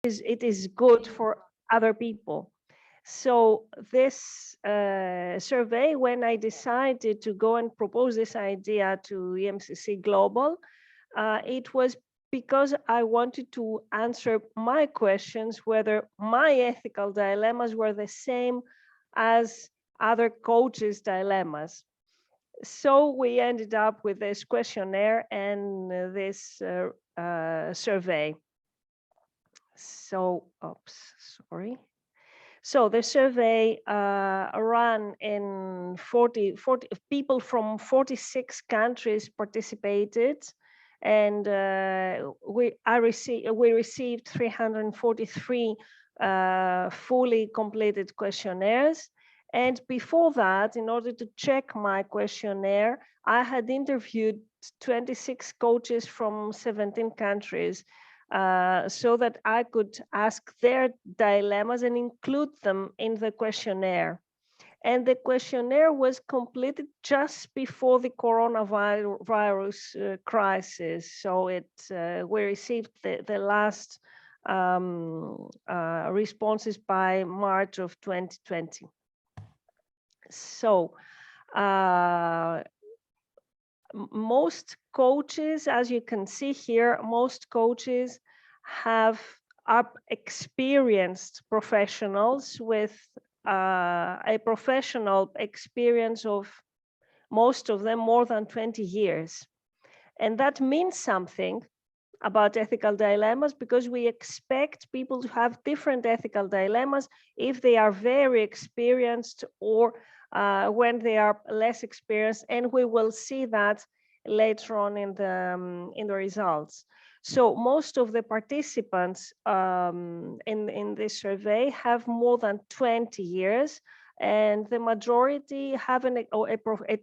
it is good for other people. So this survey, when I decided to go and propose this idea to EMCC Global, it was because I wanted to answer my questions, whether my ethical dilemmas were the same as other coaches' dilemmas. So we ended up with this questionnaire and this survey. So, sorry. So the survey ran in 40 people from 46 countries participated, and we received 343 fully completed questionnaires. And before that, in order to check my questionnaire, I had interviewed 26 coaches from 17 countries, so that I could ask their dilemmas and include them in the questionnaire. And the questionnaire was completed just before the coronavirus crisis. So we received the last responses by March of 2020. So most coaches, as you can see here, most coaches are experienced professionals with a professional experience of, most of them, more than 20 years. And that means something about ethical dilemmas, because we expect people to have different ethical dilemmas if they are very experienced or when they are less experienced, and we will see that later on in the results. So most of the participants in this survey have more than 20 years, and the majority have a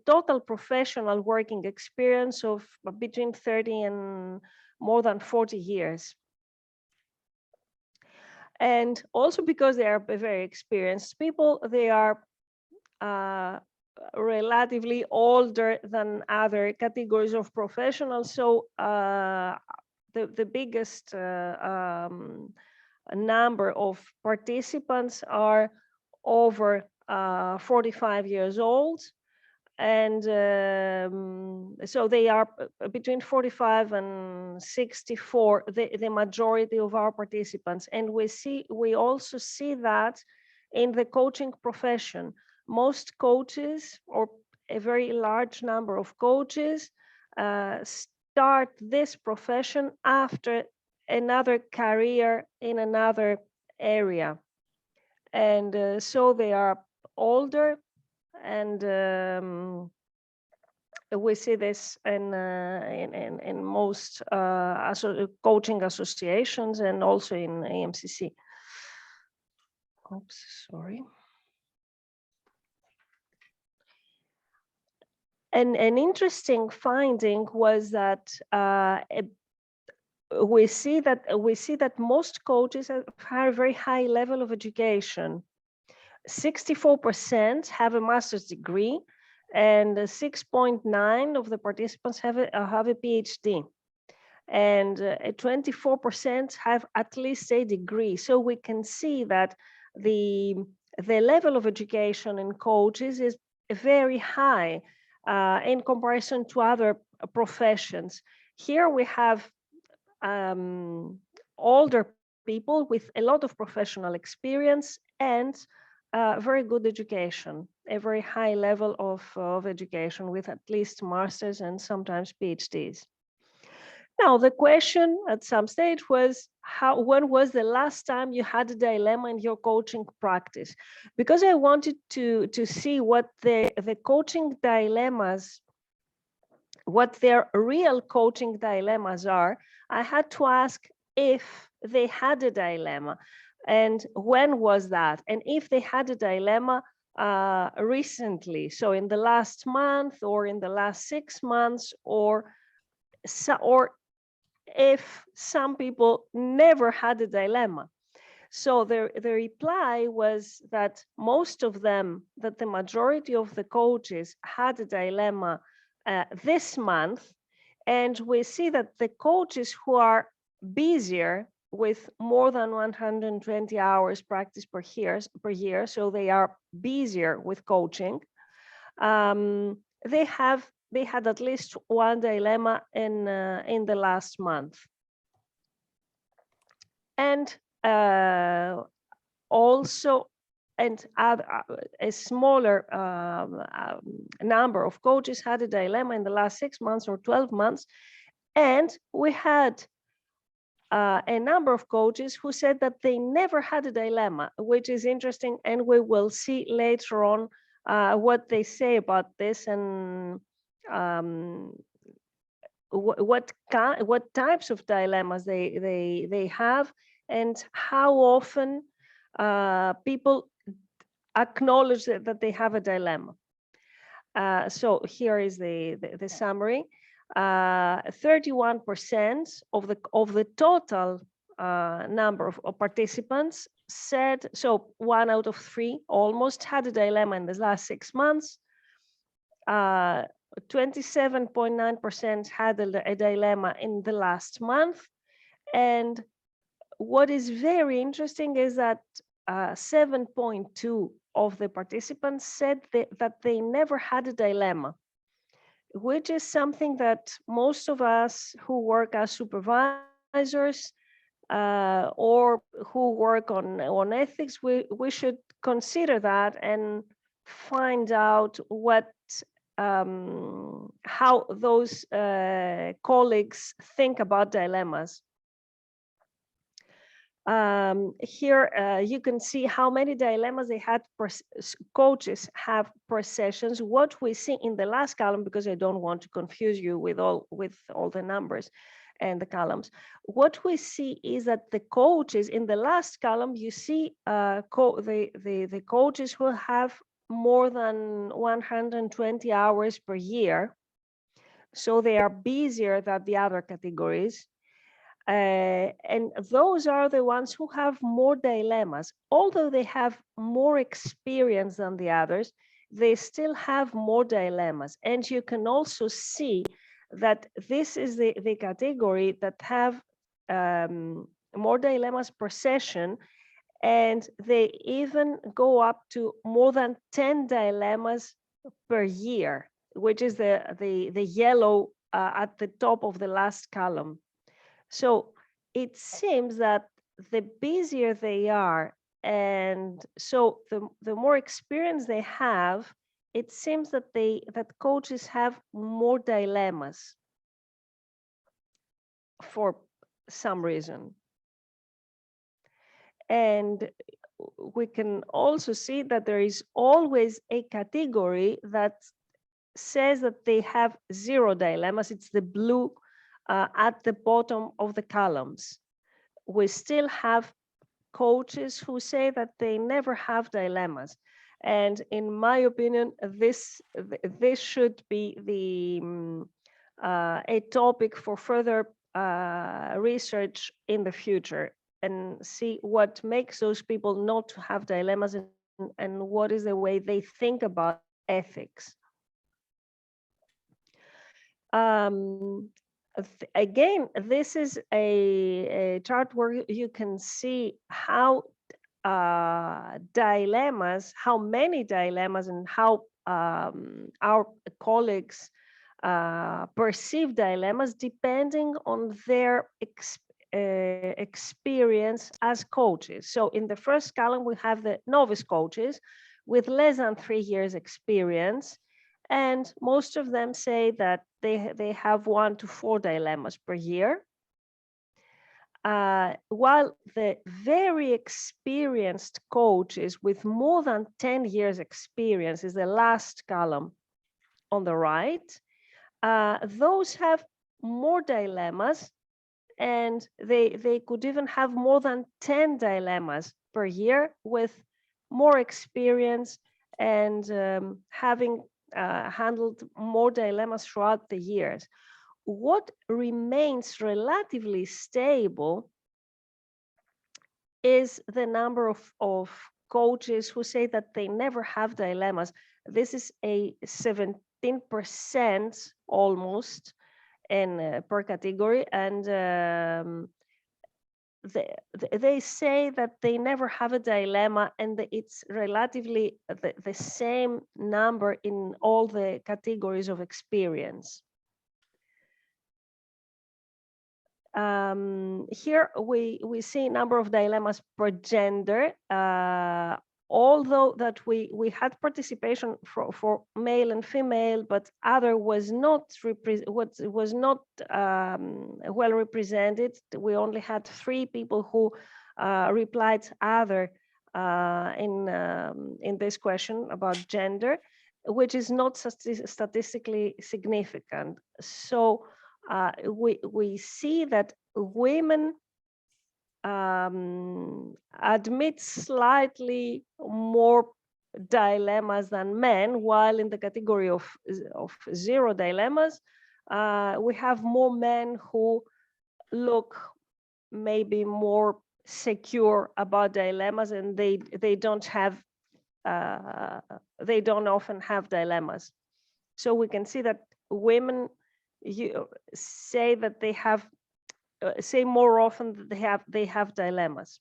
total professional working experience of between 30 and more than 40 years. And also because they are very experienced people, they are relatively older than other categories of professionals. So the biggest number of participants are over 45 years old. And so they are between 45 and 64, the majority of our participants. And we also see that in the coaching profession. Most coaches, or a very large number of coaches, start this profession after another career in another area. And so they are older, and we see this in most coaching associations and also in EMCC. Oops, sorry. And an interesting finding was that we see that most coaches have a very high level of education. 64% have a master's degree, and 6.9 of the participants have a PhD, and 24% have at least a degree. So we can see that the level of education in coaches is very high in comparison to other professions. Here we have older people with a lot of professional experience and very good education, a very high level of education with at least masters and sometimes PhDs. Now, the question at some stage was, when was the last time you had a dilemma in your coaching practice? Because I wanted to see what the coaching dilemmas, what their real coaching dilemmas are, I had to ask if they had a dilemma and when was that, and if they had a dilemma recently, so in the last month or in the last 6 months, or if some people never had a dilemma. So the reply was that most of them, that the majority of the coaches had a dilemma this month. And we see that the coaches who are busier with more than 120 hours practice per year, so they are busier with coaching. They had at least one dilemma in the last month. And also, a smaller number of coaches had a dilemma in the last 6 months or 12 months. And we had a number of coaches who said that they never had a dilemma, which is interesting. And we will see later on what they say about this, and what types of dilemmas they have, and how often people acknowledge that they have a dilemma. So here is the summary. 31% of the total number of participants said, so 1 out of 3 almost had a dilemma in the last 6 months. 27.9% had a dilemma in the last month. And what is very interesting is that 7.2 of the participants said that they never had a dilemma, which is something that most of us who work as supervisors or who work on ethics, we should consider that and find out how those colleagues think about dilemmas. Here you can see how many dilemmas they had coaches have per sessions. What we see in the last column, because I don't want to confuse you with all the numbers and the columns, what we see is that the coaches in the last column, you see the coaches who have more than 120 hours per year, so they are busier than the other categories. And those are the ones who have more dilemmas. Although they have more experience than the others, they still have more dilemmas. And you can also see that this is the category that have more dilemmas per session, and they even go up to more than 10 dilemmas per year, which is the yellow at the top of the last column. So it seems that the busier they are, and so the more experience they have, it seems that coaches have more dilemmas for some reason. And we can also see that there is always a category that says that they have 0 dilemmas. It's the blue at the bottom of the columns. We still have coaches who say that they never have dilemmas. And in my opinion, this should be a topic for further research in the future, and see what makes those people not to have dilemmas, and what is the way they think about ethics. Again, this is a chart where you can see how dilemmas, how many dilemmas, and how our colleagues perceive dilemmas depending on their experience as coaches. So in the first column, we have the novice coaches with less than 3 years experience. And most of them say that they have 1 to 4 dilemmas per year. While the very experienced coaches with more than 10 years experience is the last column on the right, those have more dilemmas, and they could even have more than 10 dilemmas per year with more experience and having handled more dilemmas throughout the years. What remains relatively stable is the number of coaches who say that they never have dilemmas. This is a 17% almost in per category, and they say that they never have a dilemma, and it's relatively the same number in all the categories of experience. Here we see number of dilemmas per gender, although that we had participation for male and female, but other was not well represented. We only had 3 people who replied other in this question about gender, which is not statistically significant. So we see that women admit slightly more dilemmas than men, while in the category of 0 dilemmas, we have more men who look maybe more secure about dilemmas, and they don't often have dilemmas. So we can see that women say that they have say more often that they have dilemmas.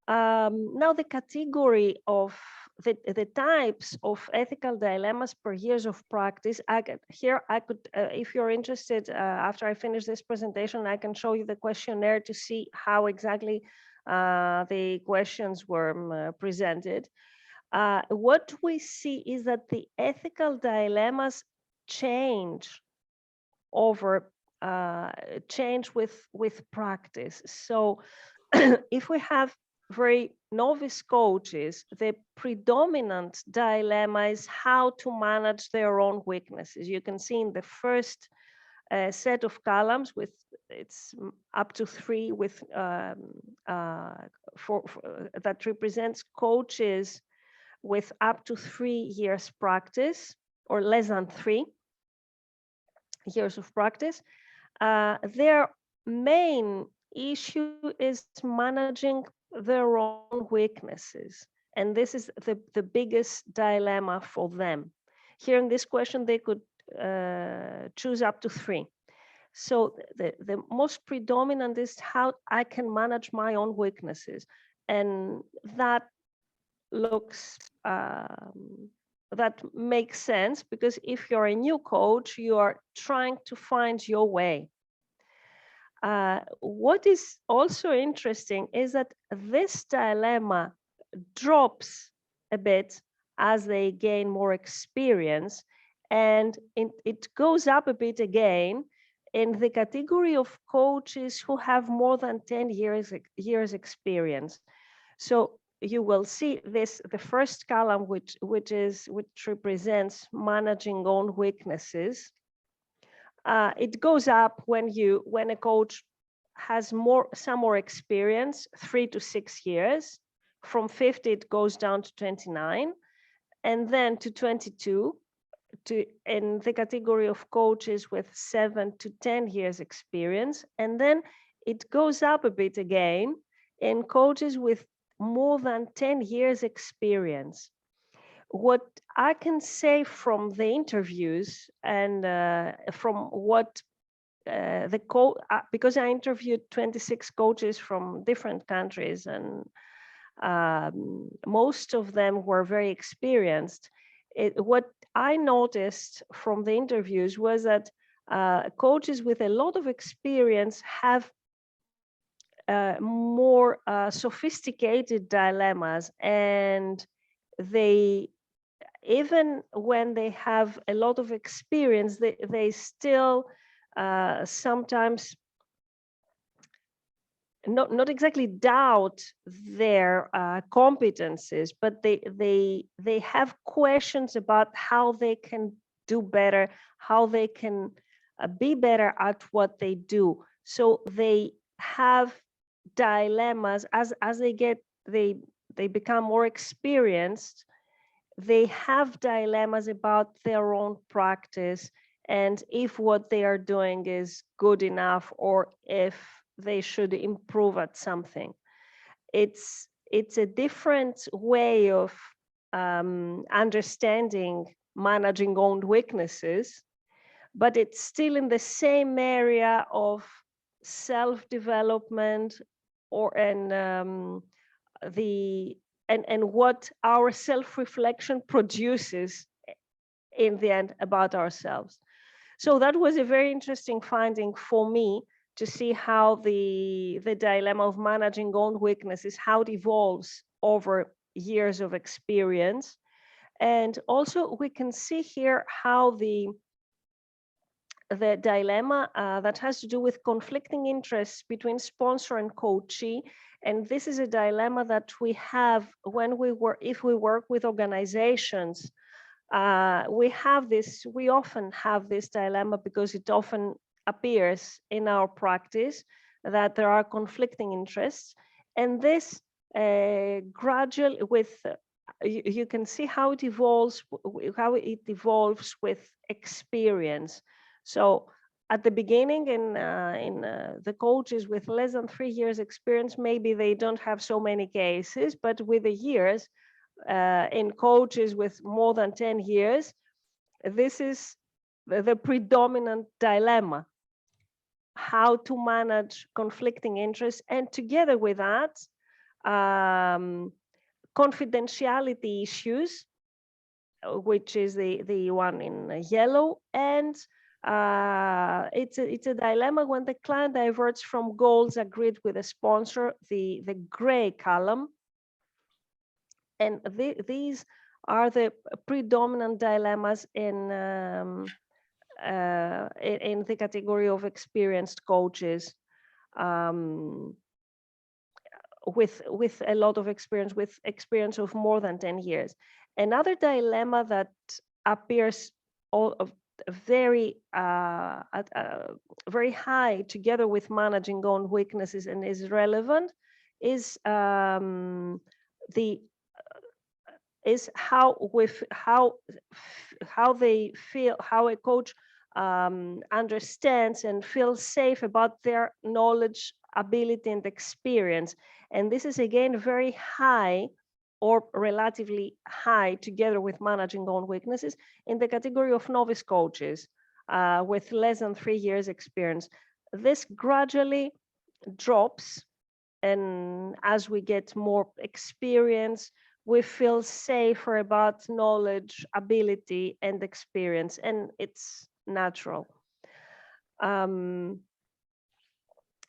Now the category of the types of ethical dilemmas per years of practice. I could, if you're interested, after I finish this presentation, I can show you the questionnaire to see how exactly the questions were presented. What we see is that the ethical dilemmas change with practice. So if we have very novice coaches, the predominant dilemma is how to manage their own weaknesses. You can see in the first set of columns, with it's up to 3 with that represents coaches with up to 3 years practice or less than 3 years of practice. Their main issue is managing their own weaknesses. And this is the biggest dilemma for them. Here in this question, they could choose up to 3. So the most predominant is how I can manage my own weaknesses. And that looks that makes sense, because if you're a new coach, you are trying to find your way. What is also interesting is that this dilemma drops a bit as they gain more experience, and it goes up a bit again in the category of coaches who have more than 10 years experience. So you will see this, the first column, which represents managing own weaknesses. It goes up when a coach has some more experience, 3 to 6 years. From 50, it goes down to 29, and then to 22 in the category of coaches with 7 to 10 years experience, and then it goes up a bit again in coaches with more than 10 years experience. What I can say from the interviews and from what because I interviewed 26 coaches from different countries, and most of them were very experienced. What I noticed from the interviews was that coaches with a lot of experience have more sophisticated dilemmas, and they, even when they have a lot of experience, they still sometimes not exactly doubt their competencies, but they have questions about how they can do better, how they can be better at what they do. So they have dilemmas as they become more experienced. They have dilemmas about their own practice, and if what they are doing is good enough, or if they should improve at something. It's a different way of understanding managing own weaknesses, but it's still in the same area of self-development and what our self-reflection produces in the end about ourselves. So that was a very interesting finding for me, to see how the dilemma of managing own weaknesses, how it evolves over years of experience. And also we can see here how the dilemma that has to do with conflicting interests between sponsor and coachee. And this is a dilemma that we have when if we work with organizations. We often have this dilemma because it often appears in our practice that there are conflicting interests. And this gradually you can see how it evolves with experience. So at the beginning, in the coaches with less than 3 years experience, maybe they don't have so many cases, but with the years, in coaches with more than 10 years, this is the predominant dilemma: how to manage conflicting interests, and together with that, confidentiality issues, which is the one in yellow, and it's a dilemma when the client diverts from goals agreed with the sponsor, the gray column. And these are the predominant dilemmas in the category of experienced coaches, with a lot of experience, with experience of more than 10 years. Another dilemma that appears very very high together with managing own weaknesses and is relevant is how they feel, how a coach understands and feels safe about their knowledge, ability, and experience. And this is again very high, or relatively high, together with managing own weaknesses, in the category of novice coaches with less than 3 years experience. This gradually drops, and as we get more experience, we feel safer about knowledge, ability, and experience, and it's natural.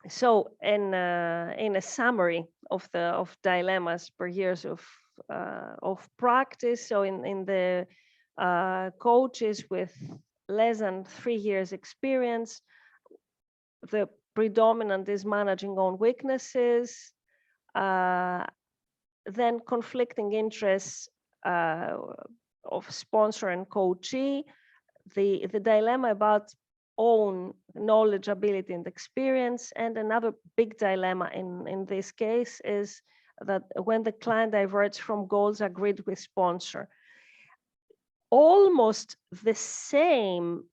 So in a summary of dilemmas per years of practice, so in the coaches with less than 3 years experience, the predominant is managing own weaknesses, then conflicting interests of sponsor and coachee, the dilemma about own knowledge, ability, and experience. And another big dilemma in this case is that when the client diverts from goals agreed with sponsor. Almost the same,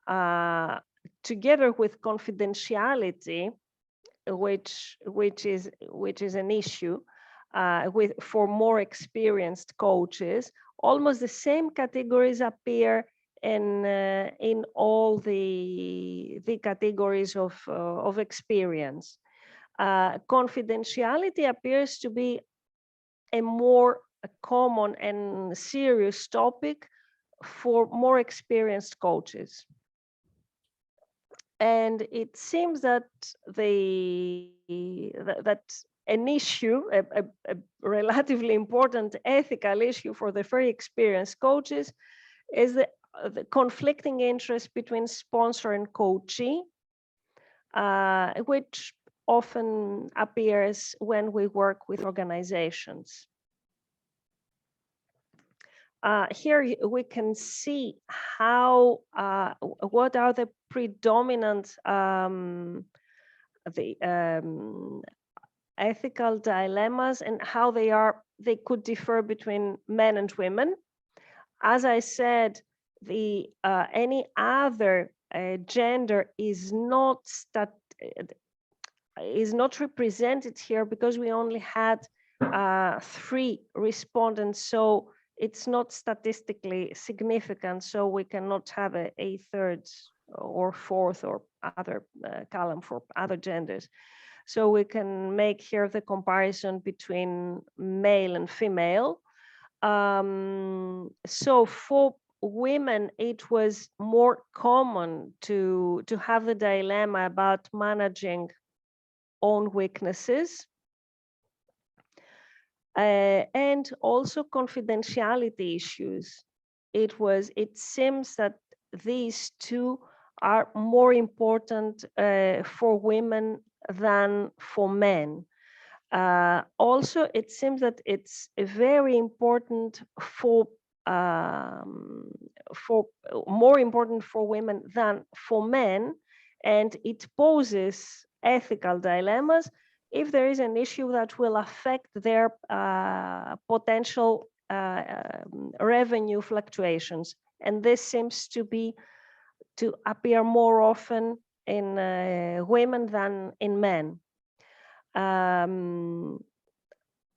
together with confidentiality, which is an issue for more experienced coaches. Almost the same categories appear in all the categories of experience. Confidentiality appears to be a more common and serious topic for more experienced coaches. And it seems that an issue, a relatively important ethical issue for the very experienced coaches, is the conflicting interest between sponsor and coachee, which often appears when we work with organizations. Here we can see how what are the predominant ethical dilemmas, and how they could differ between men and women. As I said, any other gender is not represented here because we only had 3 respondents, so it's not statistically significant. So we cannot have a third or fourth or other column for other genders. So we can make here the comparison between male and female. So for women, it was more common to have the dilemma about managing own weaknesses, and also confidentiality issues. It seems that these two are more important for women than for men. Also, it seems that it's very important for more important for women than for men, and it poses ethical dilemmas if there is an issue that will affect their potential revenue fluctuations. And this seems to appear more often in women than in men.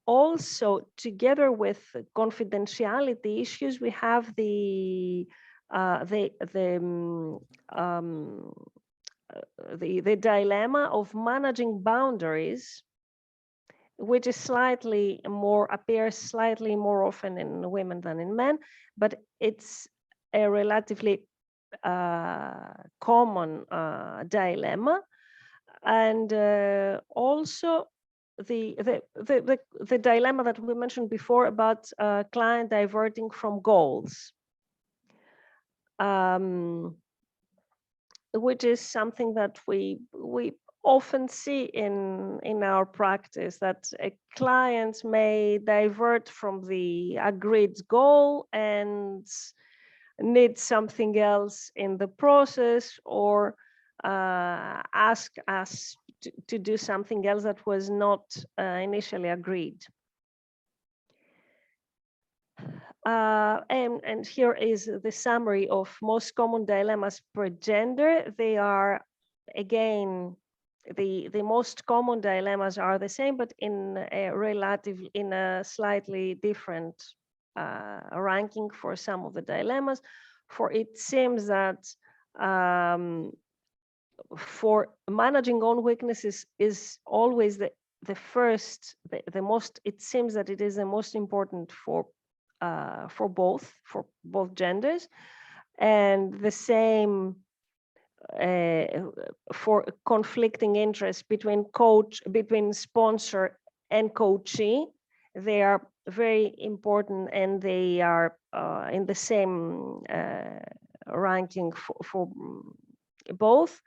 Also, together with confidentiality issues, we have the dilemma of managing boundaries, which is appears slightly more often in women than in men, but it's a relatively common dilemma. And also the dilemma that we mentioned before about client diverting from goals, which is something that we often see in our practice, that clients may divert from the agreed goal and need something else in the process, or ask us to do something else that was not initially agreed. And here is the summary of most common dilemmas per gender. They are, again, the most common dilemmas are the same, but in a slightly different ranking for some of the dilemmas. For it seems that for managing own weaknesses is always the most, it seems that it is the most important for both genders, and the same for conflicting interests between sponsor and coachee. They are very important, and they are in the same ranking for both.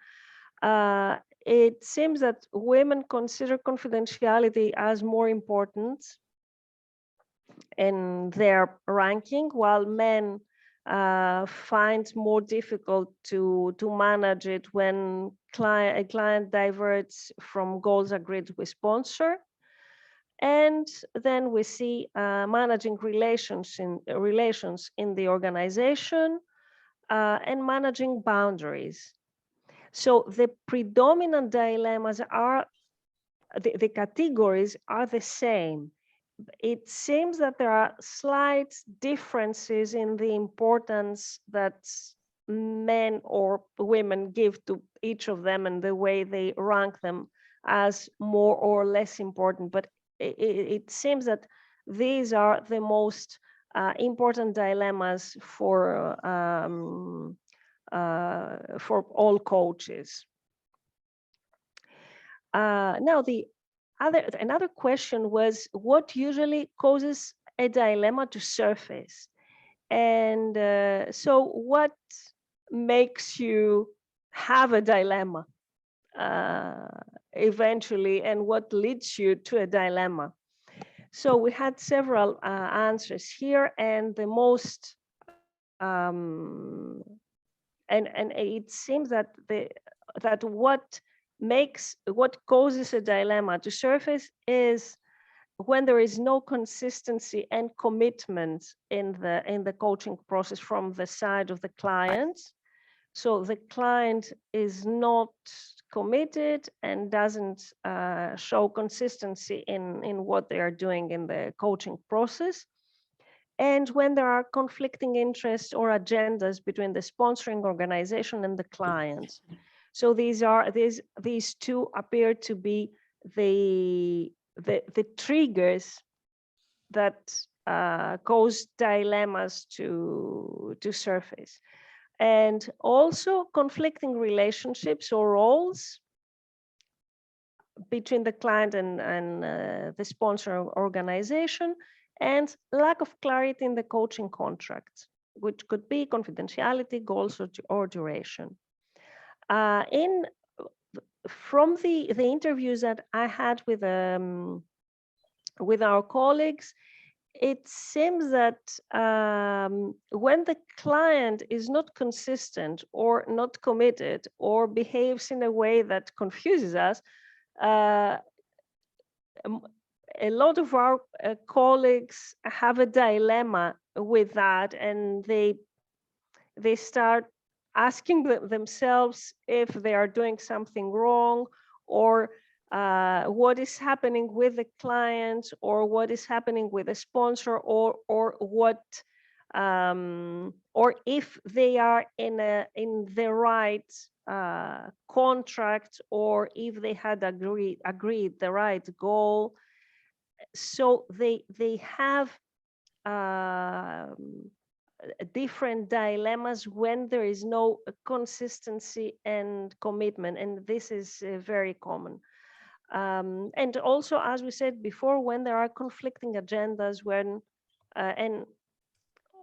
It seems that women consider confidentiality as more important in their ranking, while men find more difficult to manage it when a client diverts from goals agreed with sponsor. And then we see managing relations in the organization and managing boundaries. So the predominant dilemmas are, the categories are the same. It seems that there are slight differences in the importance that men or women give to each of them and the way they rank them as more or less important. But it seems that these are the most important dilemmas for all coaches. Now, another question was, what usually causes a dilemma to surface? And so what makes you have a dilemma eventually, and what leads you to a dilemma? So we had several answers here, and the most and it seems that what causes a dilemma to surface is when there is no consistency and commitment in the coaching process from the side of the client. So the client is not committed and doesn't show consistency in what they are doing in the coaching process. And when there are conflicting interests or agendas between the sponsoring organization and the client. So these two appear to be the triggers that cause dilemmas to surface. And also conflicting relationships or roles between the client and the sponsor organization, and lack of clarity in the coaching contract, which could be confidentiality, goals, or duration. From the interviews that I had with our colleagues, it seems that when the client is not consistent or not committed or behaves in a way that confuses us, a lot of our colleagues have a dilemma with that, and they start asking themselves if they are doing something wrong, or what is happening with the client, or what is happening with the sponsor, or what or if they are in the right contract, or if they had agreed the right goal. So they have different dilemmas when there is no consistency and commitment, and this is very common. And also, as we said before, when there are conflicting agendas, when and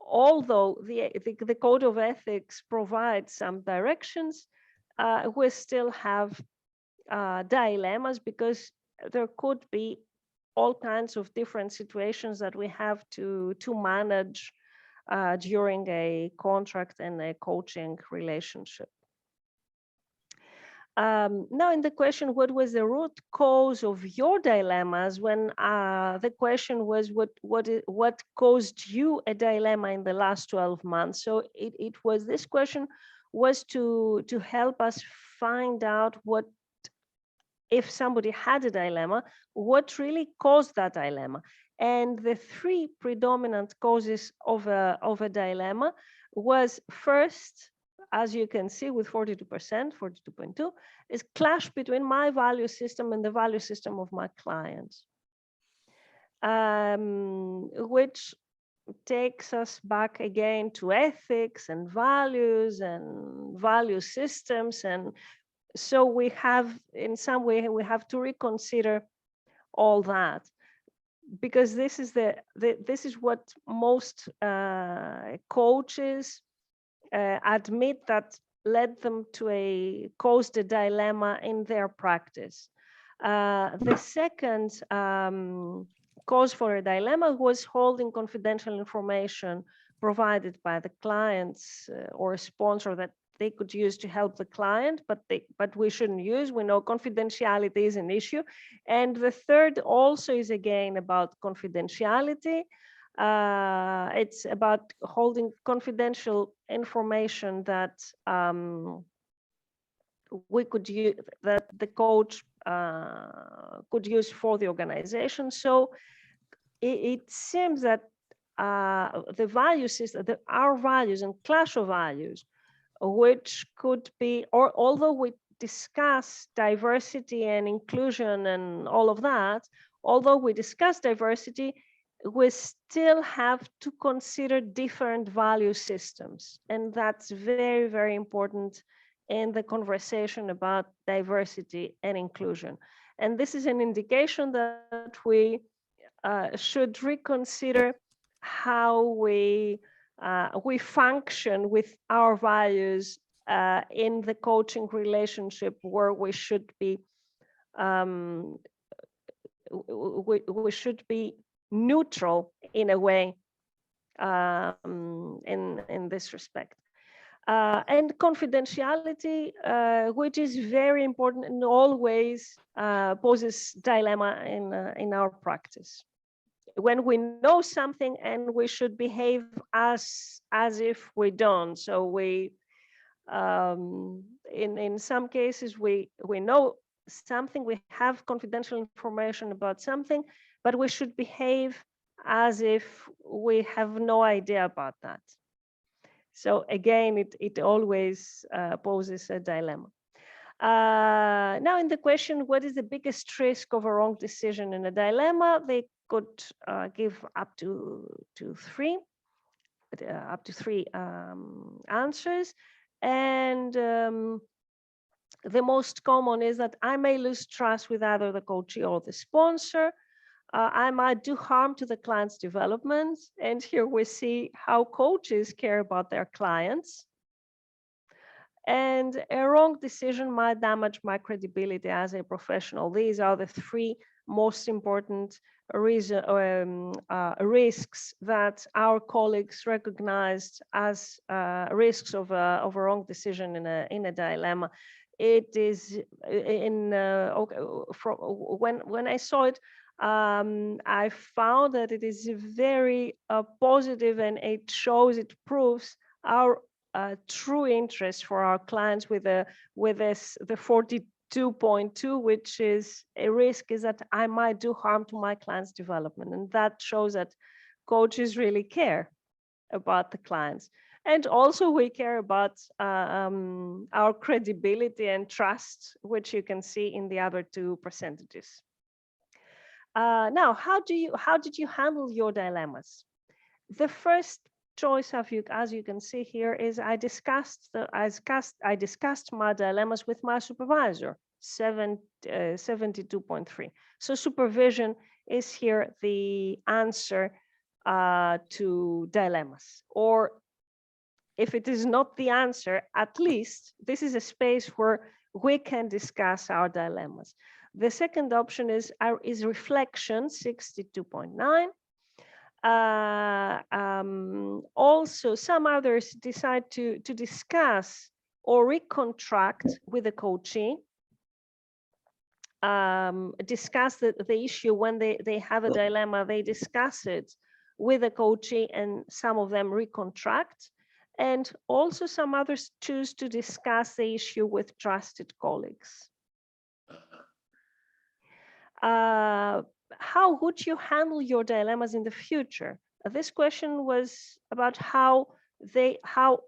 although the code of ethics provides some directions, we still have dilemmas, because there could be all kinds of different situations that we have to manage during a contract and a coaching relationship. Now, in the question, what was the root cause of your dilemmas? When the question was, what caused you a dilemma in the last 12 months? So this question was to help us find out what, if somebody had a dilemma, what really caused that dilemma. And the three predominant causes of a dilemma was, first, as you can see with 42%, 42.2, is clash between my value system and the value system of my clients, which takes us back again to ethics and values and value systems. And so we have, in some way, we have to reconsider all that, because this is this is what most coaches admit that led them to caused a dilemma in their practice. The second cause for a dilemma was holding confidential information provided by the clients or a sponsor that they could use to help the client, but we shouldn't use. We know confidentiality is an issue. And the third also is again about confidentiality. It's about holding confidential information that we could use, that the coach could use for the organization. So it seems that the value system, our values and clash of values, which could be, or although we discuss diversity and inclusion and all of that, although we discuss diversity, we still have to consider different value systems. And that's very, very important in the conversation about diversity and inclusion. And this is an indication that we should reconsider how we function with our values in the coaching relationship, where we should be we should be neutral in a way in this respect. And confidentiality, which is very important and always poses dilemma in our practice. When we know something and we should behave as if we don't. So we, in some cases, we know something, we have confidential information about something, but we should behave as if we have no idea about that. So again, it always poses a dilemma. Now in the question, what is the biggest risk of a wrong decision in a dilemma? They could give up to three answers. And the most common is that I may lose trust with either the coachee or the sponsor. I might do harm to the client's development. And here we see how coaches care about their clients. And a wrong decision might damage my credibility as a professional. These are the three most important risks that our colleagues recognized as risks of a wrong decision in a dilemma. It is when I saw it, I found that it is very positive, and it proves our true interest for our clients with the 42.2, which is a risk is that I might do harm to my client's development. And that shows that coaches really care about the clients. And also we care about our credibility and trust, which you can see in the other two percentages. Now, how did you handle your dilemmas? The first choice of you, as you can see here, is I discussed my dilemmas with my supervisor, 72.3. So supervision is here the answer to dilemmas. Or if it is not the answer, at least this is a space where we can discuss our dilemmas. The second option is reflection, 62.9. Also, some others decide to discuss or recontract with the coachee, discuss the issue when they have a dilemma, they discuss it with the coachee, and some of them recontract. And also some others choose to discuss the issue with trusted colleagues. How would you handle your dilemmas in the future? This question was about how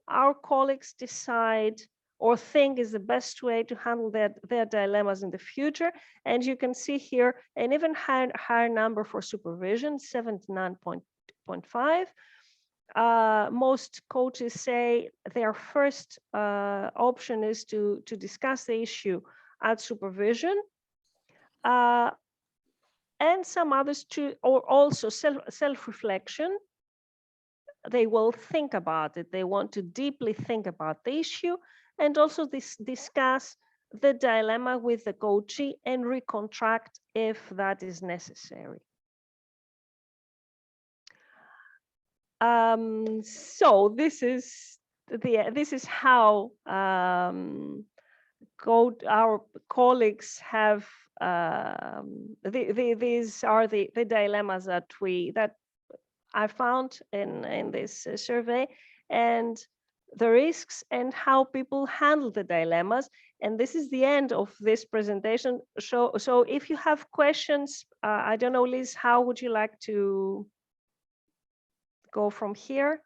our colleagues decide or think is the best way to handle their dilemmas in the future. And you can see here an even higher number for supervision, 79.5. Most coaches say their first option is to discuss the issue at supervision. And some others or also self-reflection. They will think about it. They want to deeply think about the issue, and also discuss the dilemma with the coachee and recontract if that is necessary. So this is how our colleagues have. These are the dilemmas that I found in this survey, and the risks and how people handle the dilemmas. And this is the end of this presentation. So if you have questions, I don't know, Liz, how would you like to go from here?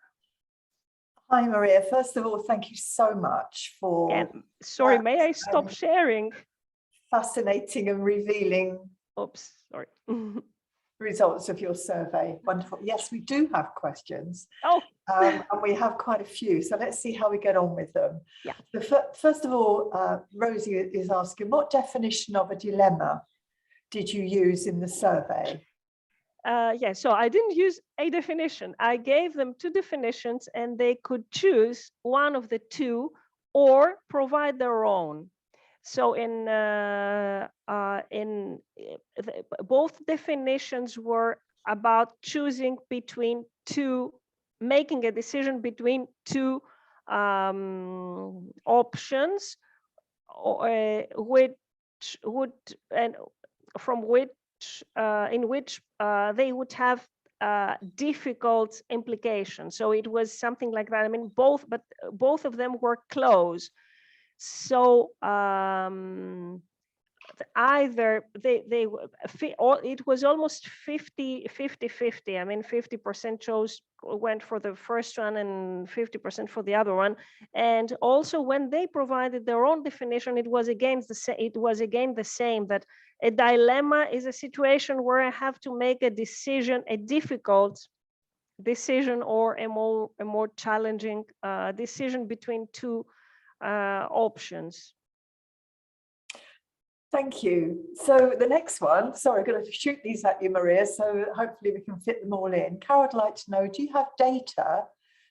Hi, Maria. First of all, thank you so much for... And sorry, may I stop sharing? Fascinating and revealing results of your survey. Wonderful. Yes, we do have questions. Oh. And we have quite a few. So let's see how we get on with them. Yeah. First of all, Rosie is asking, what definition of a dilemma did you use in the survey? Yeah, so I didn't use a definition. I gave them two definitions, and they could choose one of the two or provide their own. So both definitions were about choosing between two, making a decision between two options, which would in which they would have difficult implications. So it was something like that. I mean, both of them were close. So either or it was almost 50. I mean, 50% went for the first one and 50% for the other one. And also when they provided their own definition, it was again the same, that a dilemma is a situation where I have to make a decision, a difficult decision, or a more challenging decision between two options. Thank you. So the next one, sorry, I'm going to shoot these at you, Maria, so hopefully we can fit them all in. Cara would like to know, do you have data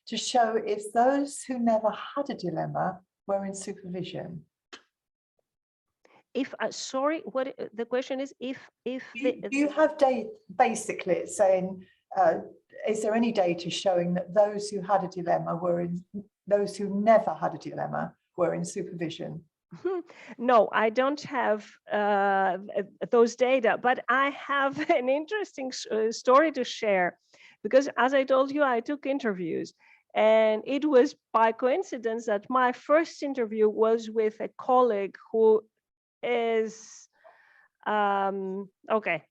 to show if those who never had a dilemma were in supervision? If sorry, what the question is, if do you have data, basically it's saying, is there any data showing that those who had a dilemma those who never had a dilemma were in supervision? No, I don't have those data, but I have an interesting story to share, because as I told you, I took interviews, and it was by coincidence that my first interview was with a colleague who is, okay,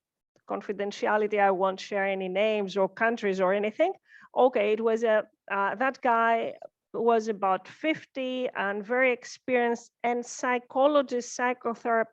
confidentiality, I won't share any names or countries or anything. Okay, it was that guy was about 50 and very experienced, and psychologist, psychotherapist